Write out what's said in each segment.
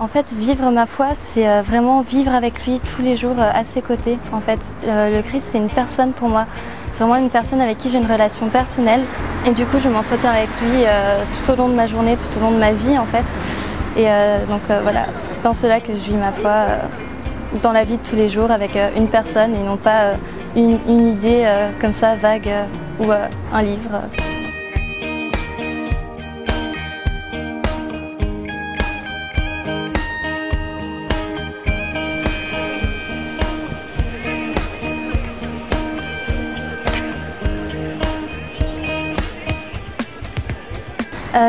En fait, vivre ma foi, c'est vraiment vivre avec lui tous les jours à ses côtés. En fait, le Christ, c'est une personne pour moi. C'est vraiment une personne avec qui j'ai une relation personnelle. Et du coup, je m'entretiens avec lui tout au long de ma journée, tout au long de ma vie, en fait. Et donc voilà, c'est en cela que je vis ma foi dans la vie de tous les jours avec une personne et non pas une idée comme ça, vague, ou un livre.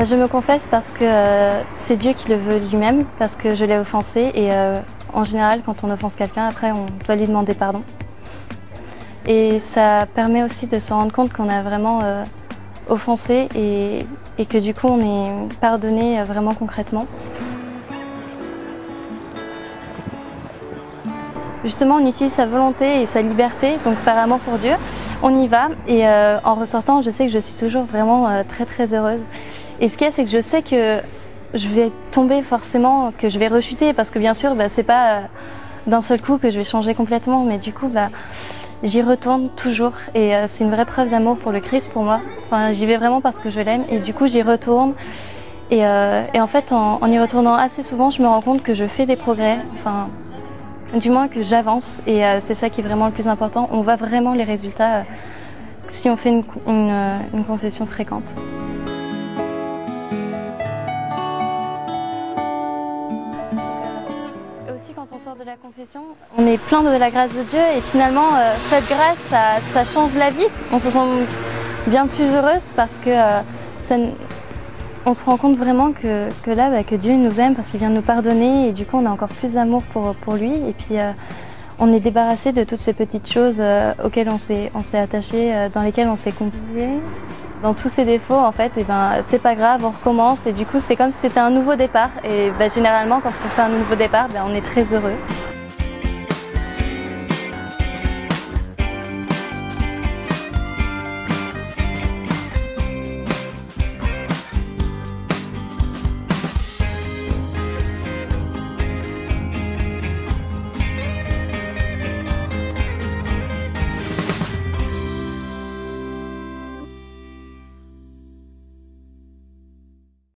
Je me confesse parce que c'est Dieu qui le veut lui-même, parce que je l'ai offensé et en général quand on offense quelqu'un, après on doit lui demander pardon. Et ça permet aussi de se rendre compte qu'on a vraiment offensé et que du coup on est pardonné vraiment concrètement. Justement, on utilise sa volonté et sa liberté, donc par amour pour Dieu, on y va et en ressortant, je sais que je suis toujours vraiment très heureuse. Et ce qu'il y a, c'est que je sais que je vais tomber forcément, que je vais rechuter, parce que bien sûr, c'est pas d'un seul coup que je vais changer complètement, mais du coup, j'y retourne toujours et c'est une vraie preuve d'amour pour le Christ pour moi. Enfin, j'y vais vraiment parce que je l'aime et du coup, j'y retourne. Et en fait, en y retournant assez souvent, je me rends compte que je fais des progrès. Enfin, du moins que j'avance et c'est ça qui est vraiment le plus important. On voit vraiment les résultats si on fait une confession fréquente. Aussi quand on sort de la confession, on est plein de la grâce de Dieu et finalement cette grâce, ça change la vie. On se sent bien plus heureuse parce que on se rend compte vraiment que là, que Dieu nous aime parce qu'il vient nous pardonner et du coup on a encore plus d'amour pour lui et puis on est débarrassé de toutes ces petites choses auxquelles on s'est attaché, dans lesquelles on s'est compliqué. Dans tous ces défauts en fait, et c'est pas grave, on recommence et du coup c'est comme si c'était un nouveau départ et généralement quand on fait un nouveau départ, on est très heureux.